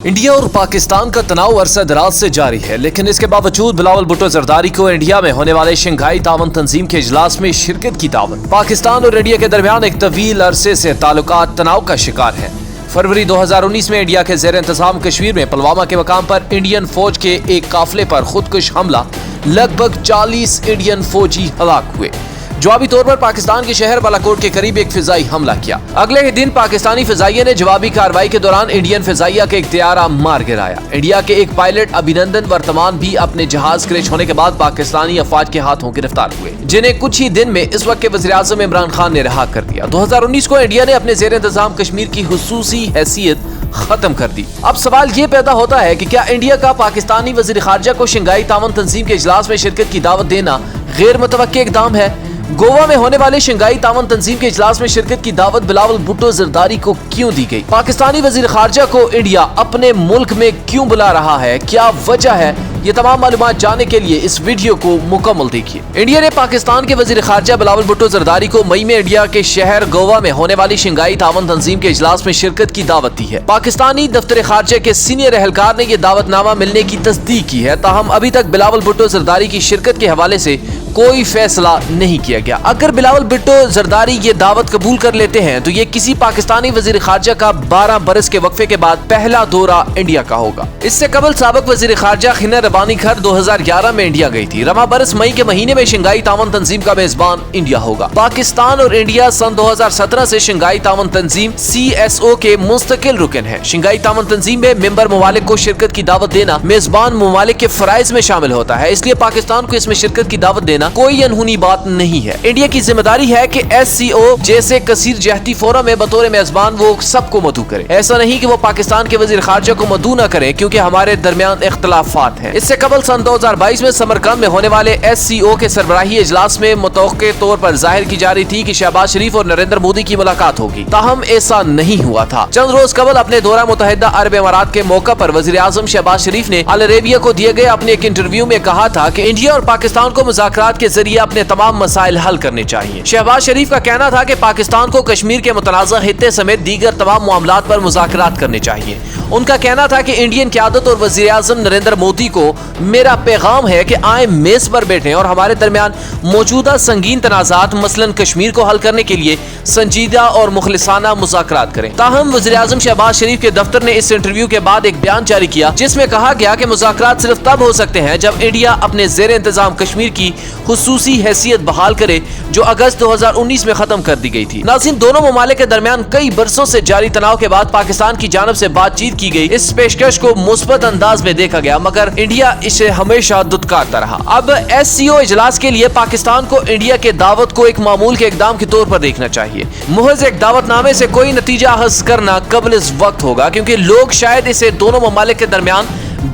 India और पाकिस्तान का तनाव अरसा दराज से जारी है, लेकिन इसके बावजूद बिलावल भुट्टो जरदारी को इंडिया में होने वाले शंघाई तावन तंजीम के इजलास में शिरकत की दावत। पाकिस्तान और इंडिया के दरमियान एक तवील अरसे से ताल्लुकात तनाव का शिकार है। फरवरी 2019 में इंडिया के ज़ेर इंतजाम कश्मीर में पुलवामा के मकाम पर इंडियन फौज के एक काफिले पर खुदकुश हमला, लगभग 40 इंडियन फौजी हलाक हुए। जवाबी तौर पर पाकिस्तान के शहर बालाकोट के करीब एक फिजाई हमला किया। अगले ही दिन पाकिस्तानी फिजाइया ने जवाबी कार्रवाई के दौरान इंडियन फिजाइया के एक तैयारा मार गिराया। इंडिया के एक पायलट अभिनंदन वर्तमान भी अपने जहाज क्रैश होने के बाद पाकिस्तानी अफवाज के हाथों गिरफ्तार हुए, जिन्हें कुछ ही दिन में इस वक्त के वज़ीर आज़म इमरान खान ने रिहा कर दिया। 2019 को इंडिया ने अपने ज़ेर इंतजाम कश्मीर की हुसूसी हैसियत खत्म कर दी। अब सवाल ये पैदा होता है कि क्या इंडिया का पाकिस्तानी वज़ीर खारजा को शंघाई तावन तंजीम के इजलास में शिरकत की दावत देना गैर मुतवक्के इक़दाम है? गोवा में होने वाले शंघाई तावन तंजीम के इजलास में शिरकत की दावत बिलावल भुट्टो जरदारी को क्यों दी गई? पाकिस्तानी वज़ीर खारजा को इंडिया अपने मुल्क में क्यों बुला रहा है? क्या वजह है? ये तमाम मालूमात जानने के लिए इस वीडियो को मुकम्मल देखिए। इंडिया ने पाकिस्तान के वज़ीर खारजा बिलावल भुट्टो जरदारी को मई में इंडिया के शहर गोवा में होने वाली शंघाई तावन तंजीम के इजलास में शिरकत की दावत दी है। पाकिस्तानी दफ्तर खारजा के सीनियर एहलकार ने यह दावतनामा मिलने की तस्दीक की है, ताहम अभी तक बिलावल भुट्टो जरदारी की शिरकत के हवाले से कोई फैसला नहीं किया गया। अगर बिलावल भुट्टो जरदारी ये दावत कबूल कर लेते हैं तो ये किसी पाकिस्तानी वज़ीर खारजा का 12 बरस के वक्फे के बाद पहला दौरा इंडिया का होगा। इससे कबल साबिक वज़ीर खारजा खिना रबानी खर 2011 में इंडिया गई थी। रमा बरस मई के महीने में शंघाई तावन तंजीम का मेजबान इंडिया होगा। पाकिस्तान और इंडिया सन 2017 से शंघाई तावन तंजीम CSO के मुस्तकिल रुकन है। शंघाई तावन तंजीम में मेंबर ममालिक को शिरकत की दावत देना मेजबान ममालिक के फराइज में शामिल होता है, इसलिए पाकिस्तान को इसमें शिरकत की दावत देना कोई अनहोनी बात नहीं है। इंडिया की जिम्मेदारी है कि SCO जैसे कसीर जहती फोरम में बतौर मेजबान वो सबको मदऊ करे। ऐसा नहीं कि वो पाकिस्तान के वज़ीर खारजा को मदऊ न करे, क्योंकि हमारे दरमियान इख्तलाफात हैं। इससे कबल सन 2022 में समरकंद में होने वाले SCO के सरबराही इजलास में मुतवक्के तौर पर जाहिर की जा रही थी कि शहबाज शरीफ और नरेंद्र मोदी की मुलाकात होगी, ताहम ऐसा नहीं हुआ था। चंद रोज कबल अपने दौरा मुत्तहिदा अरब अमारात के मौका पर वज़ीर आज़म शहबाज शरीफ ने अल अरेबिया को दिए गए अपने एक इंटरव्यू में कहा था कि इंडिया और पाकिस्तान को मुज़ाकरात के जरिए अपने तमाम मसाइल हल करने चाहिए। शहबाज शरीफ का कहना था कि पाकिस्तान को कश्मीर के मुतनाज़ा खित्ते समेत दीगर तमाम मामलात पर मुज़ाकरात करने चाहिए। उनका कहना था कि इंडियन क़यादत और वज़ीर आज़म नरेंद्र मोदी को मेरा पैगाम है कि आए मेज पर बैठें और हमारे दरमियान मौजूदा संगीन तनाज़ात मसलन कश्मीर को हल करने के लिए संजीदा और मुखलिसाना मुज़ाकरात करें। ताहम वज़ीर आज़म शहबाज शरीफ के दफ्तर ने इस इंटरव्यू के बाद एक बयान जारी किया, जिसमें कहा गया कि मुज़ाकरात सिर्फ तब हो सकते हैं जब इंडिया अपने ज़ेर इंतज़ाम कश्मीर की खुसूसी हैसियत बहाल करे, जो अगस्त 2019 में खत्म कर दी गई थी। नाज़रीन, दोनों ममालिक के दरमियान कई बरसों से जारी तनाव के बाद पाकिस्तान की जानब से बातचीत की गई इस पेशकश को मुस्बत अंदाज में देखा गया, मगर इंडिया इसे हमेशा दुत्कारता रहा। अब SCO इजलास के लिए पाकिस्तान को इंडिया के दावत को एक मामूल के इकदाम के तौर पर देखना चाहिए। मुहज एक दावतनामे से कोई नतीजा हासिल करना कबल इस वक्त होगा, क्योंकि लोग शायद इसे दोनों ममालिक के दरमियान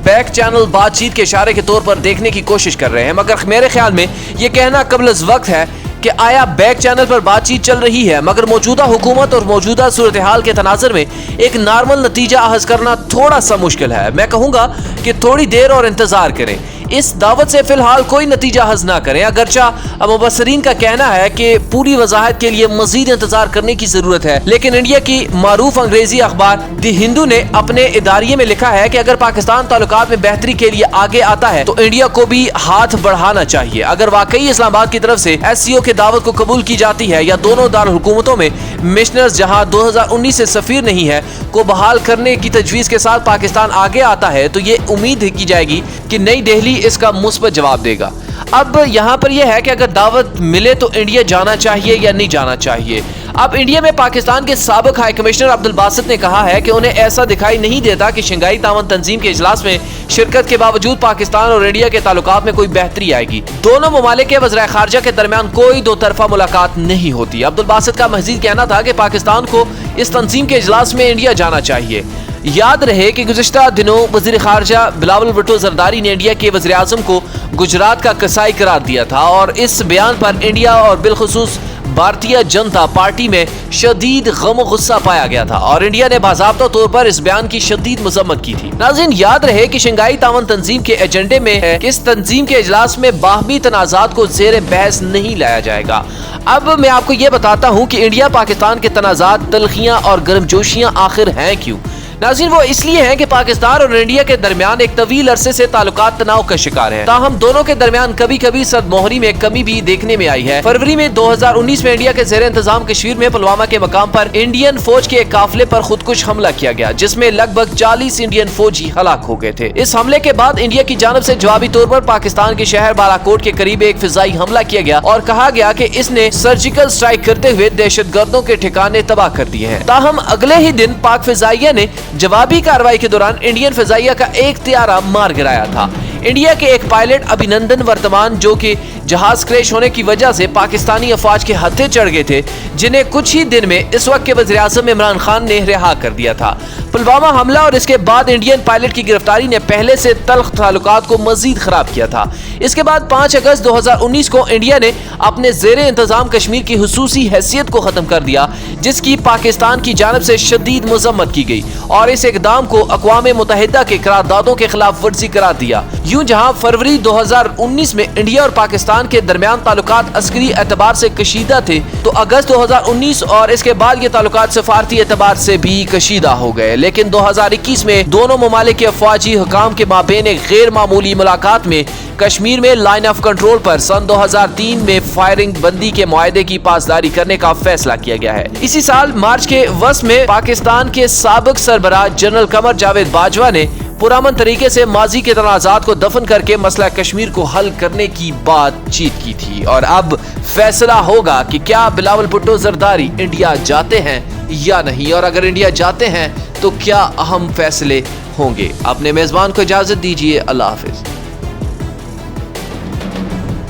बैक चैनल बातचीत के इशारे के तौर पर देखने की कोशिश कर रहे हैं, मगर मेरे ख्याल में यह कहना कबल इस वक्त है कि आया बैक चैनल पर बातचीत चल रही है, मगर मौजूदा हुकूमत और मौजूदा सूरत हाल के तनाज़ुर में एक नॉर्मल नतीजा हासिल करना थोड़ा सा मुश्किल है। मैं कहूँगा कि थोड़ी देर और इंतजार करें, इस दावत से फिलहाल कोई नतीजा हासिल ना करें। अगरचा मुबस्सरीन का कहना है कि पूरी वजाहत के लिए मजीद इंतजार करने की जरूरत है, लेकिन इंडिया की मारूफ अंग्रेजी अखबार द हिंदू ने अपने इदारिये में लिखा है कि अगर पाकिस्तान ताल्लुकात में बेहतरी के लिए आगे आता है तो इंडिया को भी हाथ बढ़ाना चाहिए। अगर वाकई इस्लामाबाद की तरफ से SCO के दावत को कबूल की जाती है या दोनों दारुल हुकूमतों में मिशनर्स जहां 2019 से सफीर नहीं है को बहाल करने की तजवीज़ के साथ पाकिस्तान आगे आता है, तो ये उम्मीद की जाएगी कि नई दिल्ली इसका मुस्बत जवाब देगा। अब यहाँ पर यह है कि अगर दावत मिले तो इंडिया जाना चाहिए या नहीं जाना चाहिए। अब इंडिया में पाकिस्तान के साबिक हाई कमिश्नर अब्दुल बासित ने कहा है कि उन्हें ऐसा दिखाई नहीं देता कि शंघाई तावन तंजीम के इजलास में शिरकत के बावजूद पाकिस्तान और इंडिया के ताल्लुकात में कोई बेहतरी आएगी। दोनों ममालिक के वज़ीर खारजा के दरमियान कोई दो तरफा मुलाकात नहीं होती। अब्दुल बासित का मज़ीद कहना था कि पाकिस्तान को इस तंजीम के इजलास में इंडिया जाना चाहिए। याद रहे कि गुज़िश्ता दिनों वज़ीर खारजा बिलावल भुट्टो जरदारी ने इंडिया के वज़ीर आज़म को गुजरात का कसाई करार दिया था, और इस बयान पर इंडिया और बिलखुसूस भारतीय जनता पार्टी में शदीद गम गुस्सा पाया गया था, और इंडिया ने बाज़ाब्ता तौर पर इस बयान की शदीद मजम्मत की थी। नाज़रीन, याद रहे कि शंघाई तावन तंजीम के एजेंडे में है कि इस तंजीम के इजलास में बाहमी तनाज़ात को ज़ेर बहस नहीं लाया जाएगा। अब मैं आपको ये बताता हूँ कि इंडिया पाकिस्तान के तनाज़ात, तलखियाँ और गर्मजोशियाँ आखिर हैं क्यों। नाज़रीन, वो इसलिए हैं कि पाकिस्तान और इंडिया के दरमियान एक तवील अरसे से ताल्लुकात तनाव का शिकार है। ताहम दोनों के दरमियान कभी कभी सदमोहरी में कमी भी देखने में आई है। फरवरी में 2019 में इंडिया के ज़ेरे इंतजाम कश्मीर में पुलवामा के मकाम पर इंडियन फौज के एक काफिले पर खुदकुश हमला किया गया, जिसमें लगभग 40 इंडियन फौजी हलाक हो गए थे। इस हमले के बाद इंडिया की जानिब से जवाबी तौर पर पाकिस्तान के शहर बालाकोट के करीब एक फिजाई हमला किया गया और कहा गया कि इसने सर्जिकल स्ट्राइक करते हुए दहशतगर्दों के ठिकाने तबाह कर दिए हैं। ताहम अगले ही दिन पाक फिजाइया ने जवाबी कार्रवाई के दौरान इंडियन फिजाइया का एक तैयारा मार गिराया था। इंडिया के एक पायलट अभिनंदन वर्तमान, जो कि जहाज क्रैश होने की वजह से पाकिस्तानी अफवाज के हत्थे चढ़ गए थे, जिन्हें कुछ ही दिन में इस वक्त के वज़ीर-ए-आज़म इमरान खान ने रिहा कर दिया था। पुलवामा हमला और इसके बाद इंडियन पायलट की गिरफ्तारी ने पहले से तल्ख ताल्लुकात को मजीद खराब किया था। इसके बाद 5 अगस्त 2019 को इंडिया ने अपने ज़ेरे इंतजाम कश्मीर की हुसूसी हैसियत को खत्म कर दिया, जिसकी पाकिस्तान की जानिब से शदीद मजम्मत की गई और इस इकदाम को अक़वाम मुत्तहिदा के करारदादों के खिलाफ वर्जी करार दिया। यूं जहां फरवरी 2019 में इंडिया और पाकिस्तान के दरमियान ताल्लुकात अस्करी एतबार से कशीदा थे, तो अगस्त 2019 और इसके बाद ये ताल्लुकात सफारती एतबार से भी कशीदा हो गए। लेकिन 2021 में दोनों ममालिक के अफवाजी हुकाम के माबेन एक गैर मामूली मुलाकात में कश्मीर में लाइन ऑफ कंट्रोल पर सन 2003 में फायरिंग बंदी के मुआहदे की पासदारी करने का फैसला किया गया है। इसी साल मार्च के वस्त में पाकिस्तान के साबिक सरबराह जनरल कमर जावेद बाजवा ने पुरअमन तरीके से माजी के तनाज़ात को दफन करके मसला कश्मीर को हल करने की बातचीत की थी। और अब फैसला होगा कि क्या बिलावल भुट्टो जरदारी इंडिया जाते हैं या नहीं, और अगर इंडिया जाते हैं तो क्या अहम फैसले होंगे। अपने मेजबान को इजाजत दीजिए। अल्लाह हाफिज।